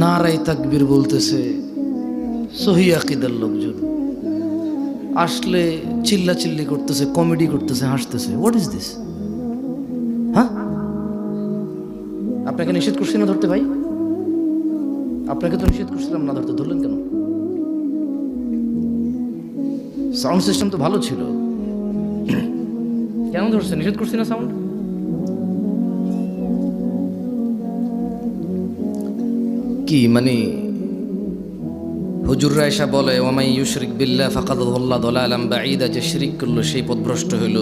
নারায়ে তাকবীর বলতেছে সহি আকীদার লোকজন, আসলে চিল্লাচিল্লি করতেছে, কমেডি করতেছে, হাসতেছে। What is this? হ্যাঁ, আপনাকে নিষেধ করছি না ধরতে ভাই? আপনাকে তো নিষেধ করছিলাম না ধরতে, ধরলেন কেন? সাউন্ড সিস্টেম তো ভালো ছিল, কেন ধরছে? নিষেধ করছি না সাউন্ড? কি মানে হুজুররা এসা বলে ওয়ামাই ইউশরিক বিল্লাহ ফাকাদ যাল্লা দালালাম বাঈদা, যে শিরিক করলো সেই পথভ্রষ্ট হইল,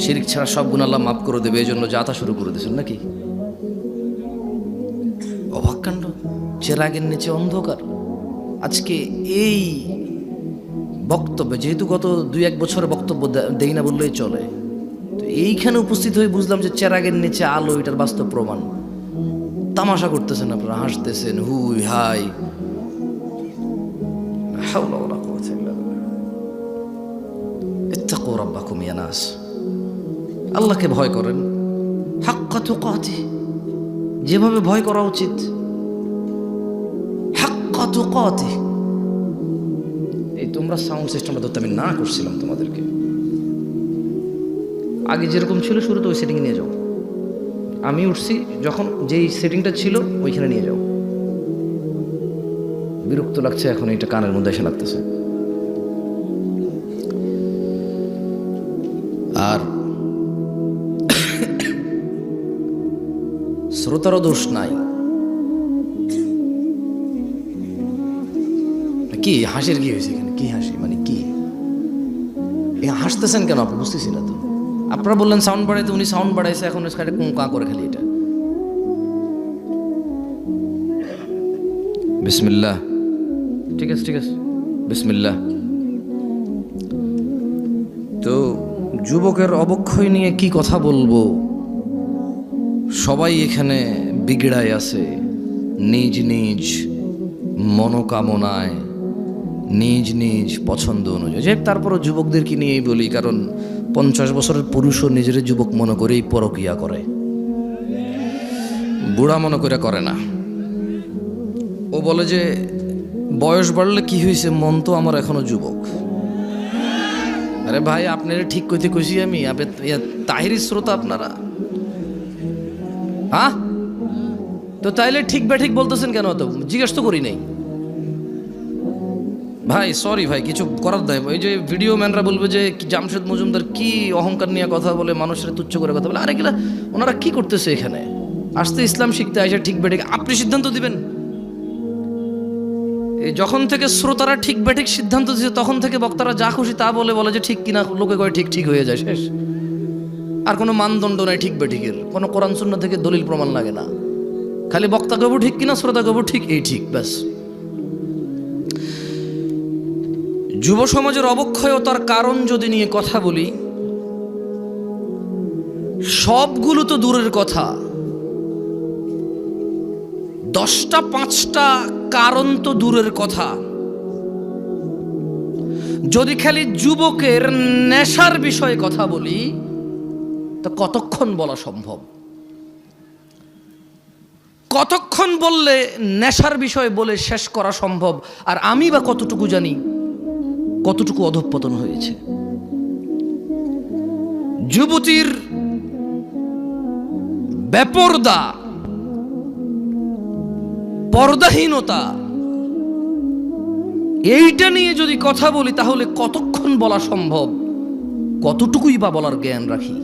শিরিক ছাড়া সব গুনাহ আল্লাহ মাফ করে দেবে, এই জন্য যাতা শুরু করে দিয়েছেন নাকি? অবাক কাণ্ড, চেরাগের নিচে অন্ধকার। আজকে এই বক্তব্যে, যেহেতু গত 2-1 বছর বক্তব্য দেই না বললেই চলে, তো এইখানে উপস্থিত হয়ে বুঝলাম যে চেরাগের নিচে আলো, এটার বাস্তব প্রমাণ। তামাশা করতেছেন আপনারা, হাসতেছেন, হুই হাই, হাওলা ওয়ালা কুওয়াতা ইল্লা বিল্লাহ। ইত্তাকু রাব্বাকুম ইয়া নাস, আল্লাহকে ভয় করেন হাক্কা তুকাতি, যেভাবে ভয় করা উচিত, হাক্কা তুকাতি। এই তোমরা সাউন্ড সিস্টেমটা ধরতে আমি না করছিলাম তোমাদেরকে, আগে যেরকম ছিল শুরুতে ওই সেটিং নিয়ে যাও। আমি উঠছি যখন, যেই সেটিংটা ছিল ওইখানে নিয়ে যাও। বিরক্ত লাগছে এখন, এটা কানের মধ্যে এসে লাগতেছে। আর শ্রোতারও দোষ নাই। কি হাসির কি হয়েছে এখানে? কি হাসি মানে কি? হাসতেছেন কেন আপনি? বুঝতেছি না তো। আপনারা বললেন সাউন্ড বাড়াইতে, উনি সাউন্ড বাড়াইছে, এখন কা করে খালি এটা। বিসমিল্লাহ, ঠিক আছে ঠিক আছে, বিসমিল্লাহ। তো যুবকের অবক্ষয় নিয়ে কি কথা বলবো? সবাই এখানে বিগড়ায় আছে, নিজ নিজ মনোকামনায়, নিজ নিজ পছন্দ অনুযায়ী। যে তারপরও যুবকদেরকে নিয়েই বলি, কারণ 50 বছরের পুরুষও নিজের যুবক মনে করেই পরকিয়া করে, বুড়া মনে করে না। ও বলে যে বয়স বাড়লে কি হয়েছে, মন তো আমার এখনো যুবক। আরে ভাই, আপনারা ঠিক কইতে কইছি আমি? তাহিরি শ্রোতা আপনারা, হ্যাঁ? তো তাইলে ঠিক বা ঠিক বলতেছেন কেন? তো জিজ্ঞেস তো করি নাই ভাই, সরি ভাই, কিছু করার দেয়। ওই যে ভিডিও ম্যানরা বলবে যে জামশেদ মজুমদার কি অহংকার নিয়ে কথা বলে, মানুষের তুচ্ছ করে কথা বলে। আরে গেলা ওনারা কি করতেছে এখানে? আসতে ইসলাম শিখতে আসে, ঠিক বেঠিক আপনি সিদ্ধান্ত দিবেন। যখন থেকে শ্রোতারা ঠিক বেঠিক সিদ্ধান্ত দিচ্ছে, তখন থেকে বক্তারা যা খুশি তা বলে যে ঠিক কিনা, লোকে কয় ঠিক ঠিক হয়ে যায়, শেষ। আর কোনো মানদণ্ড নাই ঠিক বেঠিকের, কোনো কোরআন সুন্নাহ থেকে দলিল প্রমাণ লাগে না। খালি বক্তা কবু ঠিক কিনা, শ্রোতা কবু ঠিক, এই ঠিক, ব্যাস। যুব সমাজের অবক্ষয়তার কারণ যদি নিয়ে কথা বলি, সবগুলো তো দূরের কথা, 10টা 5টা কারণ তো দূরের কথা। যদি খালি যুবকের নেশার বিষয়ে কথা বলি, তো কতক্ষণ বলা সম্ভব? কতক্ষণ বললে নেশার বিষয় বলে শেষ করা সম্ভব? আর আমি বা কতটুকু জানি কতটুকু অধঃপতন হয়েছে। যুবতীর বেপরদা, পর্দাহীনতা, এইটা নিয়ে যদি কথা বলি, তাহলে কতক্ষণ বলা সম্ভব? কতটুকুই বা বলার জ্ঞান রাখি?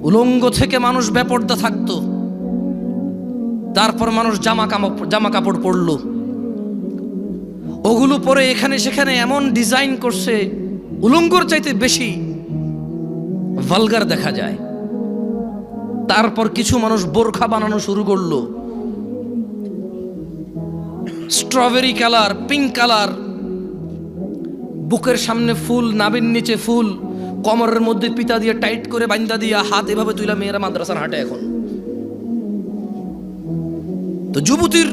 উলঙ্গ থেকে মানুষ বেপরদা থাকতো, তারপর মানুষ জামা কাপড় পরলো, ওগুলো পরে এখানে সেখানে এমন ডিজাইন করছে, উলঙ্গর চাইতে বেশি ভালগার দেখা যায়। তারপর কিছু মানুষ বোরখা বানানো শুরু করলো, স্ট্রবেরি কালার, পিঙ্ক কালার, বুকের সামনে ফুল, নাভির নিচে ফুল, কোমরের মধ্যে পিতা দিয়ে টাইট করে বান্দা দিয়া, হাত এভাবে তুইলা মেয়েরা মাদ্রাসার হাঁটে এখন। তো যুবতীর,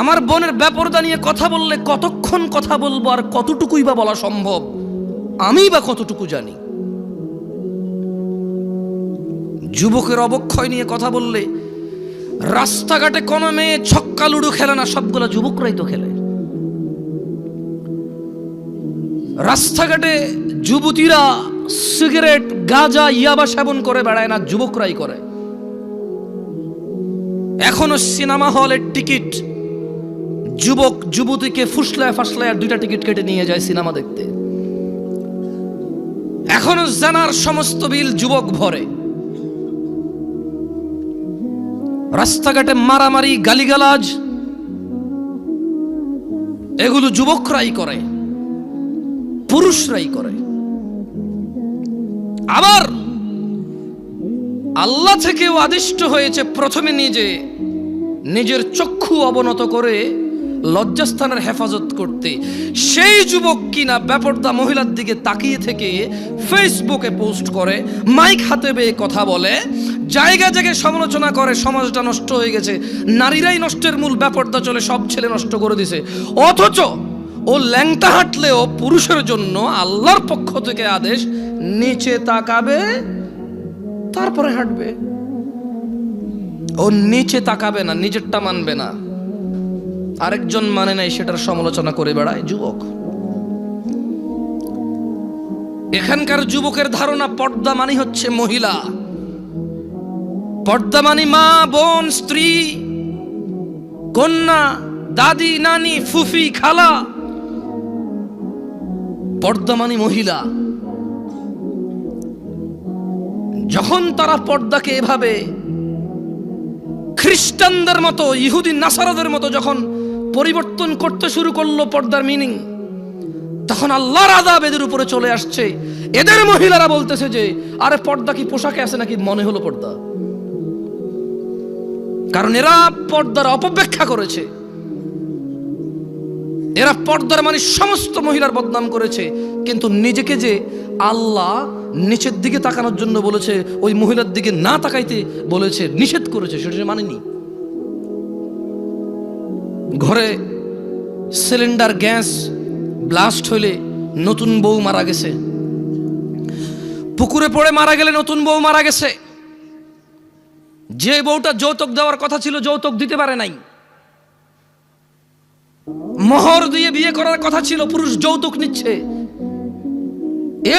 আমার বোনের বেপরদা নিয়ে কথা বললে কতক্ষণ কথা বলবো, আর কতটুকুই বা বলা সম্ভব? আমি বা কতটুকু জানি? যুবকের অবক্ষয় নিয়ে কথা বললে রাস্তাঘাটে কোনো মেয়ে ছক্কা লুডো খেলে না, সবগুলো যুবকরাই তো খেলে। রাস্তাঘাটে যুবতীরা সিগারেট গাঁজা ইয়াবা সেবন করে বেড়ায় না, যুবকরাই করে। এখনো সিনেমা হলের টিকিট যুবক যুবতীকে ফুসলায় ফাসলায় আর 2টা টিকিট কেটে নিয়ে যায় সিনেমা দেখতে। এখনো জানার সমস্ত বিল যুবক ভরে। রাস্তাঘাটে মারামারি গালিগালাজ এগুলো যুবকরাই করে, পুরুষরাই করে। আবার আল্লাহ থেকেও আদিষ্ট হয়েছে প্রথমে নিজের চক্ষু অবনত করে লজ্জাস্থানের হেফাজত করতে। সেই যুবক কিনা বেপরদা মহিলার দিকে তাকিয়ে থেকে ফেসবুকে পোস্ট করে, মাইক হাতে পেয়ে কথা বলে, জায়গায় জায়গায় সমালোচনা করে, সমাজটা নষ্ট হয়ে গেছে, নারীরাই নষ্টের মূল, বেপরদা চলে, সব ছেলে নষ্ট করে দিছে। অথচ ও ল্যাংটা হাঁটলেও পুরুষের জন্য আল্লাহর পক্ষ থেকে আদেশ, নিচে তাকাবে তারপরে হাঁটবে। ও নিচে তাকাবে না, নিজেরটা মানবে না, আরেকজন মানে নাই সেটার সমালোচনা করে বেড়ায় যুবক। এখানকার যুবকের ধারণা পর্দা মানে হচ্ছে মহিলা, পর্দা মানে মা, বোন, স্ত্রী, কন্যা, দাদি, নানি, ফুফি, খালা। পর্দা মানে মহিলা। যখন তারা পর্দাকে এভাবে খ্রিস্টানদের মতো, ইহুদি নাসারাদের মতো যখন পরিবর্তন করতে শুরু করলো পর্দার মিনিং, তখন আল্লাহর আযাব এদের উপরে চলে আসছে। এদের মহিলারা বলতেছে যে আরে পর্দা কি পোশাকে আছে নাকি, মনে হলো পর্দা। কারণ এরা পর্দার অপব্যাখ্যা করেছে, এরা পর্দার মানে সমস্ত মহিলার বদনাম করেছে। কিন্তু নিজেকে যে আল্লাহ নিচের দিকে তাকানোর জন্য বলেছে, ওই মহিলার দিকে না তাকাইতে বলেছে, নিষেধ করেছে, সেটা মানেনি। ঘরে সিলিন্ডার গ্যাস ব্লাস্ট হইলে নতুন বউ মারা গেছে, পুকুরে পড়ে মারা গেলে নতুন বউ মারা গেছে, যে বউটা যৌতুক দেওয়ার কথা ছিল যৌতুক দিতে পারে নাই, মোহর দিয়ে বিয়ে করার কথা ছিল, পুরুষ যৌতুক নিচ্ছে।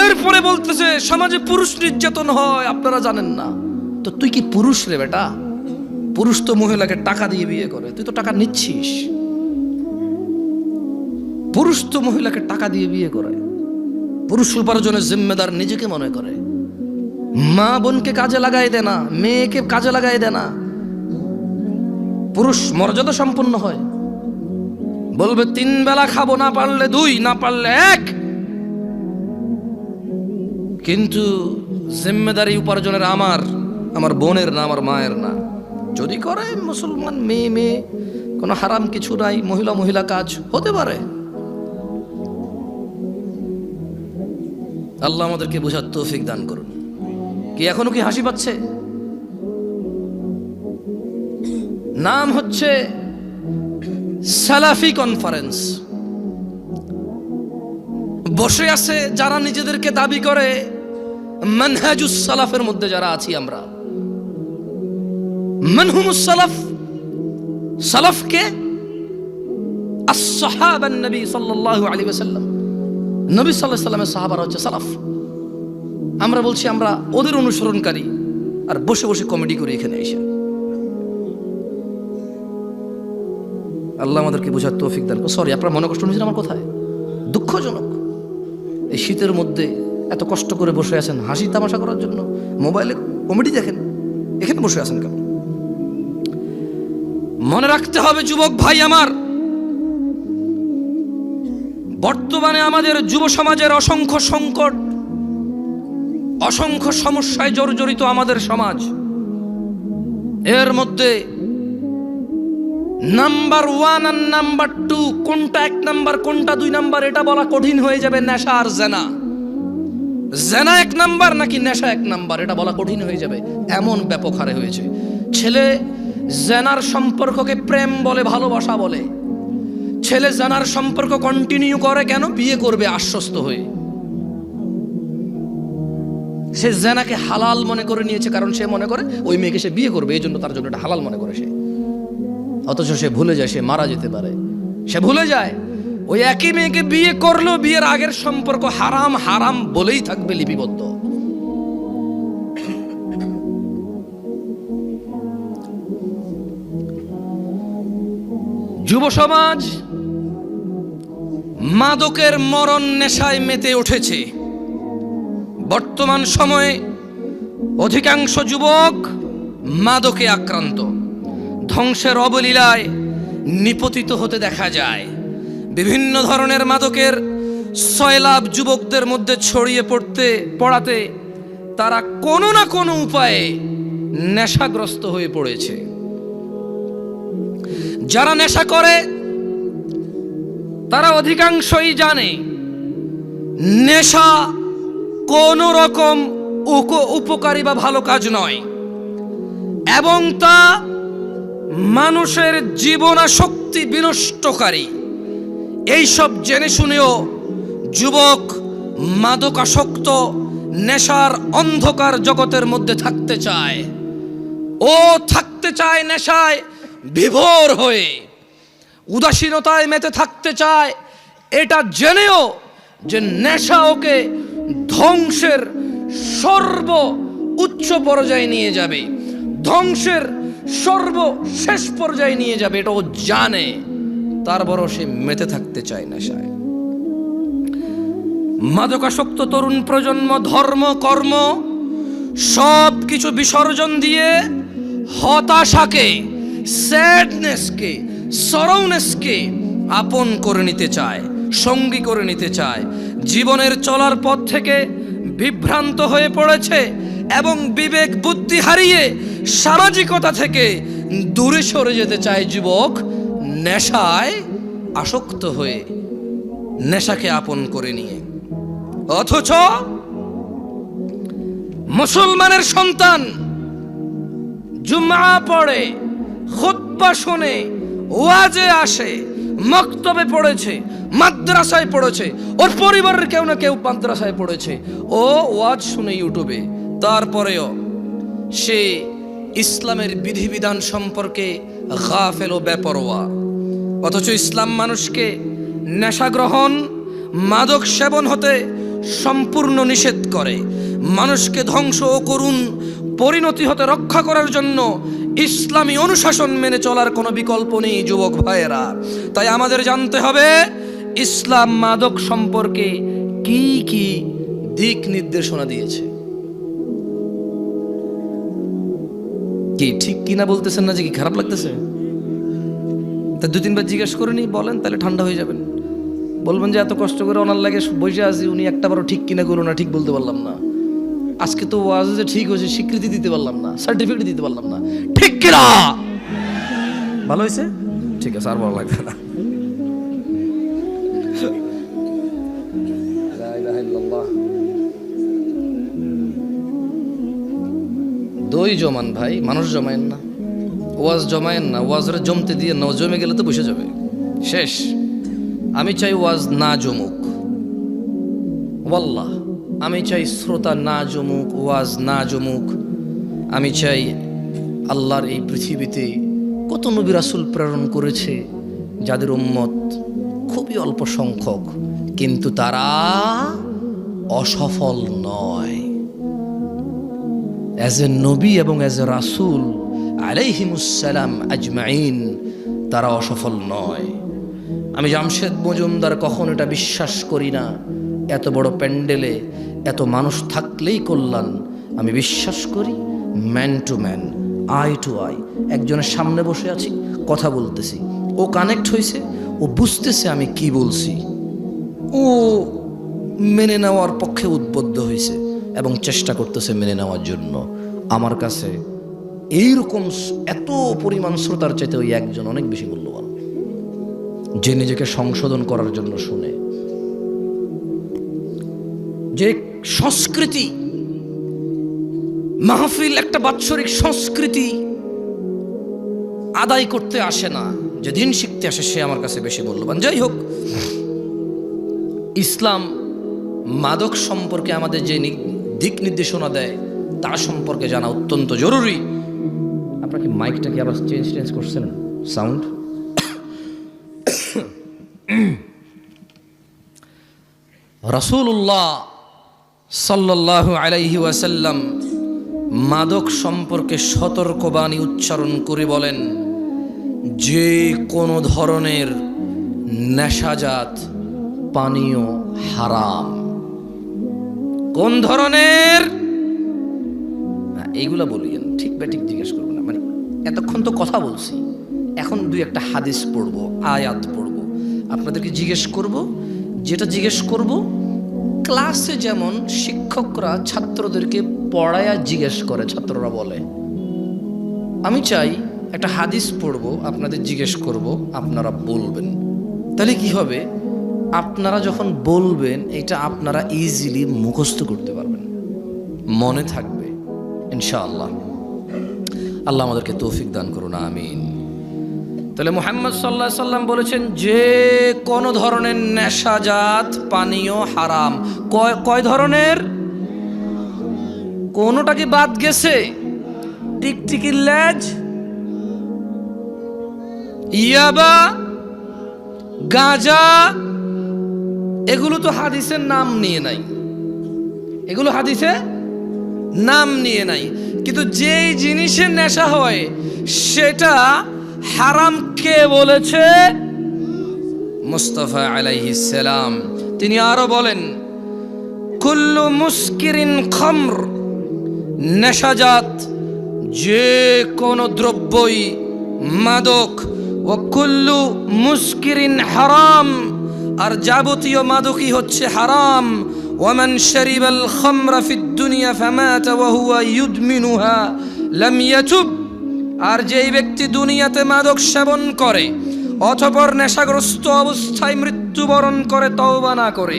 এরপরে বলতেছে সমাজে পুরুষ নির্যাতন হয়, আপনারা জানেন না। তো তুই কি পুরুষ রে বেটা? পুরুষ তো মহিলাকে টাকা দিয়ে বিয়ে করে, তুই তো টাকা নিচ্ছিস। পুরুষ তো মহিলাকে টাকা দিয়ে বিয়ে করে, পুরুষ উপার্জনের জিম্মেদার নিজেকে মনে করে। মা বোনকে কাজে লাগাই দেয় না, মেয়েকে কাজে লাগাই দেয় না। পুরুষ মর্যাদা সম্পন্ন হয়, বলবে 3 বেলা খাবো, না পারলে 2, না পারলে 1। কিন্তু জিম্মেদারি উপার্জনের আমার বোনের না, আমার মায়ের না। যদি করে মুসলমান মেয়ে, কোনো হারাম কিছু নাই, মহিলা কাজ হতে পারে। আল্লাহ আমাদেরকে বোঝার তৌফিক দান করুন। কি এখনো কি হাসি পাচ্ছে? নাম হচ্ছে সালাফি কনফারেন্স। বসে আছে যারা নিজেদেরকে দাবি করে মানহাজুস সালাফের মধ্যে যারা আছি আমরা। মানহুমুস সালাফ, সালাফকে আসহাবান নবী সাল্লাল্লাহু আলাইহি ওয়াসাল্লাম, নবী সাল্লাল্লাহু আলাইহি ওয়াসাল্লামের সাহাবারা হচ্ছে সালাফ। আমরা বলছি আমরা ওদের অনুসরণকারী, আর বসে বসে কমেডি করি এখানে এসে। আল্লাহ আমাদেরকে বোঝার তৌফিক দান করুন। সরি, আপনারা মনে কষ্ট নিয়েছেন আমার কথায়? দুঃখজনক। এই শীতের মধ্যে এত কষ্ট করে বসে আছেন হাসি তামাশা করার জন্য, মোবাইলে কমেডি দেখেন, এখানে বসে আছেন কেন? মনে রাখতে হবে যুবক ভাই আমার, বর্তমানে আমাদের যুব সমাজের অসংখ্য সংকট, অসংখ্য সমস্যায় জর্জরিত আমাদের সমাজ। এর মধ্যে নাম্বার 1 আর নাম্বার 2, কোনটা 1 নাম্বার কোনটা 2 নাম্বার এটা বলা কঠিন হয়ে যাবে। নেশা আর জেনা, জেনা 1 নাম্বার নাকি নেশা 1 নাম্বার এটা বলা কঠিন হয়ে যাবে, এমন ব্যাপক হারে হয়েছে। ছেলে জেনার সম্পর্ককে প্রেম বলে, ভালোবাসা বলে। ছেলে জেনার সম্পর্ক কন্টিনিউ করে কেন? বিয়ে করবে আশ্বস্ত হয়ে। সে জেনাকে হালাল মনে করে নিয়েছে, কারণ সে মনে করে ওই মেয়েকে সে বিয়ে করবে, এই জন্য তার জন্য এটা হালাল মনে করে সে। অথচ সে ভুলে যায় সে মারা যেতে পারে। সে ভুলে যায় ওই একই মেয়েকে বিয়ে করলেও বিয়ের আগের সম্পর্ক হারাম হারাম বলেই থাকবে লিপিবদ্ধ। যুব সমাজ মাদকের মরণ নেশায় মেতে উঠেছে। বর্তমান সময়ে অধিকাংশ যুবক মাদকে আক্রান্ত, ধ্বংসের অবলীলায় নিপতিত হতে দেখা যায়। বিভিন্ন ধরনের মাদকের সয়লাভ যুবকদের মধ্যে ছড়িয়ে পড়াতে তারা কোনো না কোনো উপায়ে নেশাগ্রস্ত হয়ে পড়েছে। যারা নেশা করে তারা অধিকাংশই জানে নেশা কোনো রকম উপকারী বা ভালো কাজ নয়, এবং তা মানুষের জীবনাশক্তি বিনষ্টকারী। এইসব জেনে শুনেও যুবক মাদকাসক্ত নেশার অন্ধকার জগতের মধ্যে থাকতে চায়। ও থাকতে চায় নেশায় বিভোর হয়ে, উদাসীনতায় মেতে থাকতে চায়, এটা জেনেও যে নেশা ওকে ধ্বংসের সর্ব উচ্চ পর্যায়ে নিয়ে যাবে, ধ্বংসের সর্বশেষ পর্যায়ে নিয়ে যাবে, এটা ও জানে, তারপরও সে মেতে থাকতে চায় নেশায়। মাদকাসক্ত তরুণ প্রজন্ম ধর্ম কর্ম সব কিছু বিসর্জন দিয়ে হতাশাকে, স্যাডনেসকে, সরৌনেসকে আপন করে নিতে চায়, সঙ্গী করে নিতে চায়। জীবনের চলার পথ থেকে বিভ্রান্ত হয়ে পড়েছে এবং বিবেক বুদ্ধি হারিয়ে সামাজিকতা থেকে দূরে সরে যেতে চায় যুবক, নেশায় আসক্ত হয়ে, নেশাকে আপন করে নিয়ে। অথচ মুসলমানের সন্তান জুমআ পড়ে, খুতবা শুনে, ওয়াজে আসে, মক্তবে পড়েছে, মাদ্রাসায় পড়েছে, ওর পরিবারের কেউ না কেউ মাদ্রাসায় পড়েছে, ও ওয়াজ শুনে ইউটিউবে, তারপরেও সে ইসলামের বিধিবিধান সম্পর্কে গাফেল ও বেপরোয়া। অথচ ইসলাম মানুষকে নেশা গ্রহণ, মাদক সেবন হতে সম্পূর্ণ নিষেধ করে। মানুষকে ধ্বংস ও করুণ পরিণতি হতে রক্ষা করার জন্য ইসলামী অনুশাসন মেনে চলার কোনো বিকল্প নেই যুবক ভাইয়েরা। তাই আমাদের জানতে হবে ইসলাম মাদক সম্পর্কে কি কি দিক নির্দেশনা দিয়েছে। কি ঠিক কিনা বলতেছেন না, যে কি খারাপ লাগতেছে? তা 2-3 বার জিজ্ঞেস করে নি, বলেন, তাহলে ঠান্ডা হয়ে যাবেন। বলবেন যে এত কষ্ট করে ওনার লাগে বসে আছি, উনি একটা বারও ঠিক কিনা করুন না, ঠিক বলতে পারলাম না। আজকে তো ওয়াজে যে ঠিক হয়েছে স্বীকৃতি দিতে পারলাম না, সার্টিফিকেট দিতে পারলাম না, ঠিক কিনা? ভালো হয়েছে, ঠিক আছে, আর ভালো লাগবে না। দই জমান ভাই, মানুষ জমায়েন না, ওয়াজ জমায়েন না, ওয়াজরে জমতে দিয়ে না, জমে গেলে তো বসে যাবে, শেষ। আমি চাই ওয়াজ না জমুক, ওয়াল্লাহ আমি চাই শ্রোতা না জমুক, ওয়াজ না জমুক। আমি চাই আল্লাহর এই পৃথিবীতে কত নবী রাসূল প্রেরণ করেছে যাদের উম্মত খুবই অল্প সংখ্যক, কিন্তু তারা অসফল নয়। অ্যাজ এ নবী এবং অ্যাজ এ রাসূল আলাইহিমুসসালাম আজমাইন, তারা অসফল নয়। আমি জামশেদ মজুমদার কখন এটা বিশ্বাস করি না, এত বড় প্যান্ডেলে এত মানুষ থাকলেই কল্যাণ। আমি বিশ্বাস করি man to man, eye to eye, একজনের সামনে বসে আছি, কথা বলতেছি, ও কানেক্ট হয়েছে, ও বুঝতেছে আমি কি বলছি, ও মেনে নেওয়ার পক্ষে উদ্বুদ্ধ হয়েছে এবং চেষ্টা করতেছে মেনে নেওয়ার জন্য। আমার কাছে এইরকম এত পরিমাণ শ্রোতার চাইতে ওই একজন অনেক বেশি মূল্যবান, যে নিজেকে সংশোধন করার জন্য শুনে। যে সংস্কৃতি মাহফিল একটা বাৎসরিক সংস্কৃতি আদায় করতে আসে না, যে দিন শিখতে আসে, সে আমার কাছে বেশি মূল্যবান। যাই হোক, ইসলাম মাদক সম্পর্কে আমাদের যে দিক নির্দেশনা দেয় তার সম্পর্কে জানা অত্যন্ত জরুরি। আপনার কি মাইকটা কি আবার চেঞ্জ করছেন সাউন্ড? রাসূলুল্লাহ সাল্লাল্লাহু আলাইহি ওয়াসাল্লাম মাদক সম্পর্কে সতর্কবাণী উচ্চারণ করে বলেন, যে কোনো ধরনের নেশাজাত পানীয় হারাম। কোন ধরনের? এইগুলা বলিয়েন, ঠিক বা ঠিক জিজ্ঞেস করবো না, মানে এতক্ষণ তো কথা বলছি, এখন দুই একটা হাদিস পড়বো, আয়াত পড়বো, আপনাদেরকে জিজ্ঞেস করব। যেটা জিজ্ঞেস করব ক্লাসে যেমন শিক্ষকরা ছাত্রদেরকে পড়ায়া জিজ্ঞেস করে, ছাত্ররা বলে, আমি চাই একটা হাদিস পড়বো, আপনাদের জিজ্ঞেস করব, আপনারা বলবেন। তাহলে কি হবে, আপনারা যখন বলবেন এটা আপনারা ইজিলি মুখস্থ করতে পারবেন, মনে থাকবে ইনশাআল্লাহ। আল্লাহ আমাদেরকে তৌফিক দান করুন, আমিন। তাহলে মুহাম্মদ সাল্লাল্লাহু আলাইহি সাল্লাম বলেছেন যে কোন ধরনের নেশাজাত পানীয় হারাম। কয় ধরনের? কোনটা কি বাদ গেছে? টিকটিকির লেজ, ইয়াবা, গাঁজা, এগুলো তো হাদিসের নাম নিয়ে নাই, এগুলো হাদিসে নাম নিয়ে নাই। কিন্তু যেই জিনিসের নেশা হয় সেটা হারাম কে বলেছে? মুস্তাফা আলাইহিস সালাম। তিনি আরো বলেন, কুল্লু মুস্কিরিন খামর, নেশাজাত যে কোনো দ্রব্যই মাদক, ও কুল্লু মুস্কিরিন হারাম, আর যাবতীয় মাদকই হচ্ছে হারাম। ওয়ামান শারিবাল খামরা ফিদ দুনিয়া ফামাতা ওয়া হুয়া ইউদমিনুহা লাম ইয়াতুব, আর যেই ব্যক্তি দুনিয়াতে মাদক সেবন করে অতঃপর নেশাগ্রস্ত অবস্থায় মৃত্যুবরণ করে তওবা না করে,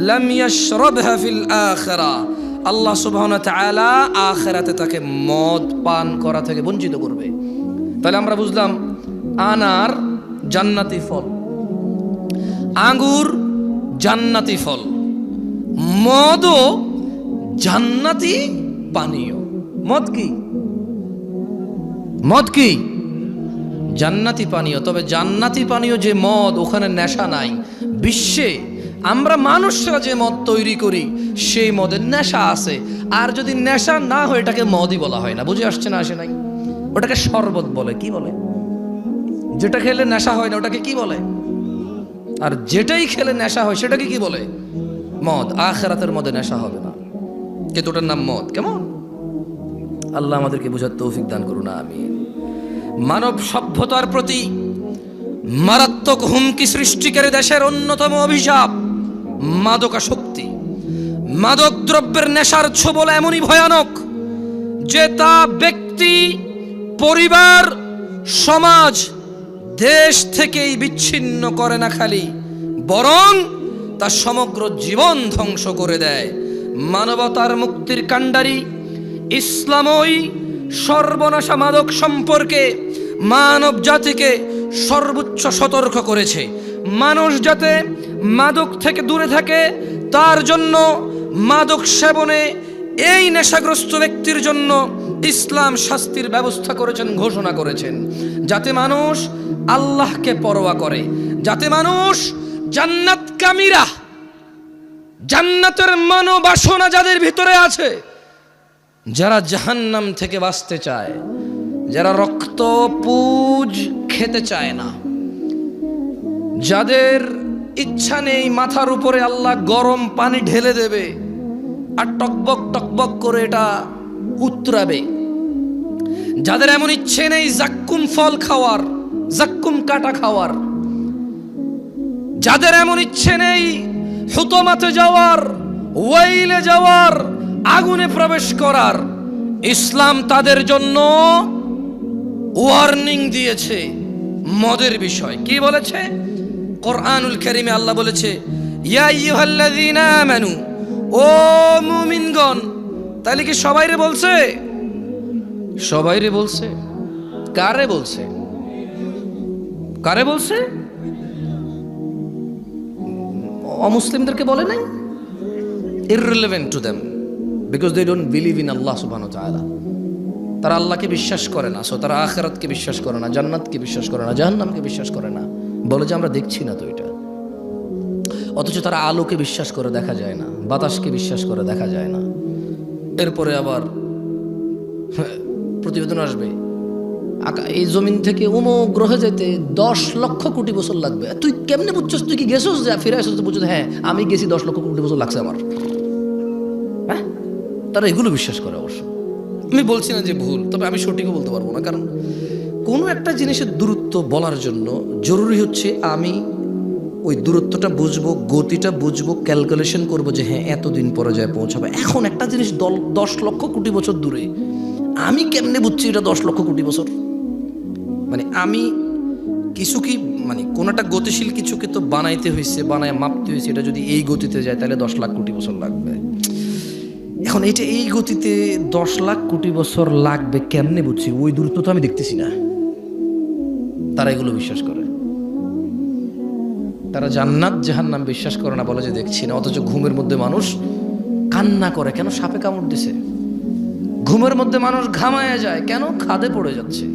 লাম ইয়াশরাবহা ফিল আখিরা, আল্লাহ সুবহানাহু ওয়া তাআলা আখিরাতে তাকে মদ পান করা থেকে বঞ্চিত করবে। তাহলে আমরা বুঝলাম আনার জান্নাতি ফল, আঙ্গুর জান্নাতি ফল, মদও জান্নাতি পানীয়। মদ কি? মদ কি? জান্নাতি পানীয়। তবে জান্নাতি পানীয় যে মদ, ওখানে নেশা নাই। বিশ্বে আমরা মানুষরা যে মদ তৈরি করি সেই মদের নেশা আছে, আর যদি নেশা না হয় এটাকে মদই বলা হয় না। বুঝে আসছে না? আসে নাই? ওটাকে শরবত বলে। কি বলে? যেটা খেলে নেশা হয় না ওটাকে কি বলে? আর যেটাই খেলে নেশা হয় সেটাকে কি বলে? মদ। আখিরাতের মধ্যে নেশা হবে না, কিন্তু ওটার নাম মদ। কেমন? আল্লাহ আমাদেরকে বোঝার তৌফিক দান করুন, আমিন। মানব সভ্যতার প্রতি মারাত্মক হুমকি সৃষ্টিকারী দেশের অন্যতম অভিশাপ মাদকাসক্তি। মাদক দ্রব্যের নেশার ছোবল এমনই ভয়ানক যে তা ব্যক্তি, পরিবার, সমাজ, দেশ থেকেই বিচ্ছিন্ন করে না খালি, বরং তা সমগ্র জীবন ধ্বংস করে দেয়। মানবতার মুক্তির কাণ্ডারি ইসলামই সর্বনাশা মাদক সম্পর্কে মানব জাতিকে সর্বোচ্চ সতর্ক করেছে। মানুষ যাতে মাদক থেকে দূরে থাকে তার জন্য মাদক সেবনে এই নেশাগ্রস্ত ব্যক্তির জন্য ইসলাম শাস্তির ব্যবস্থা করেছেন, ঘোষণা করেছেন, যাতে মানুষ আল্লাহকে পরোয়া করে, যাতে মানুষ জান্নাতকামীরা, জান্নাতের মনোবাসনা যাদের ভিতরে আছে, যারা জাহান্নাম থেকে বাঁচতে চায়, যারা রক্ত পুজ খেতে চায় না, যাদের ইচ্ছা নেই মাথার উপরে আল্লাহ গরম পানি ঢেলে দেবে আর টকবক টকবক করে এটা উতরাবে, যাদের এমন ইচ্ছে নেই জাক্কুম ফল খাওয়ার, জাক্কুম কাটা খাওয়ার, যাদের এমন ইচ্ছে নেই হুতমাতে যাওয়ার, ওয়াইলে যাওয়ার, আগুনে প্রবেশ করার, ইসলাম তাদের জন্য ওয়ার্নিং দিয়েছে মদের বিষয়। কি বলেছে? কোরআনুল কারীমে আল্লাহ বলেছে, ইয়া আইয়ুহাল্লাযীনা আমানু, ও মুমিনগণ। তাহলে কি সবাইরে বলছে? সবাইরে বলছে। কারে বলছে? কারে বলছে? অমুসলিমদেরকে বলে নাই? Irrelevant to them. Because they don't believe in Allah সুবহানাহু ওয়া তাআলা। তারা আল্লাহকে বিশ্বাস করে না, সো তারা আখিরাতকে বিশ্বাস করে না, জান্নাতকে বিশ্বাস করে না, জাহান্নামকে বিশ্বাস করে না, বলে যে আমরা দেখছি না তো এটা। অথচ তারা আলোকে বিশ্বাস করে, দেখা যায় না, বাতাসকে বিশ্বাস করে, দেখা যায় না। এরপরে আবার প্রতিবেদন আসবে এই জমিন থেকে অমুক গ্রহে যেতে 10 লক্ষ কোটি বছর লাগবে। তুই কেমনে বুঝছস? তুই কি গেছস? যা ফিরে আসছিস তো বুঝছিস, হ্যাঁ আমি গেছি, 10 লক্ষ কোটি বছর লাগছে আমার। হ্যাঁ, তারা এগুলো বিশ্বাস করে। অবশ্য আমি বলছি না যে ভুল, তবে আমি সঠিকও বলতে পারবো না, কারণ কোনো একটা জিনিসের দূরত্ব বলার জন্য জরুরি হচ্ছে আমি ওই দূরত্বটা বুঝবো, গতিটা বুঝবো, ক্যালকুলেশন করবো যে হ্যাঁ এতদিন পরে যায় পৌঁছাবে। এখন একটা জিনিস 10 লক্ষ কোটি বছর দূরে, আমি কেমনে বুঝছি এটা 10 লক্ষ কোটি বছর? মানে আমি কিছু কি, মানে কোন একটা গতিশীল কিছুকে তো বানাইতে হয়েছে, বানায় মাপতে হয়েছে, এটা যদি এই গতিতে যায় তাহলে 10 লাখ কোটি বছর লাগবে। এখন এটা এই গতিতে 10 লাখ কোটি বছর লাগবে কেমনে বুঝছি? ওই দূরত্ব তো আমি দেখতেছি না। তারা এগুলো বিশ্বাস করে। তারা জান্নাত জাহান্নাম বিশ্বাস করে না, বলে যে দেখছি না। অথচ ঘুমের মধ্যে মানুষ কান্না করে, কেন? সাপে কামড় দিছে। ঘুমের মধ্যে মানুষ ঘামায়া যায়, কেন? খাদে পড়ে যাচ্ছে।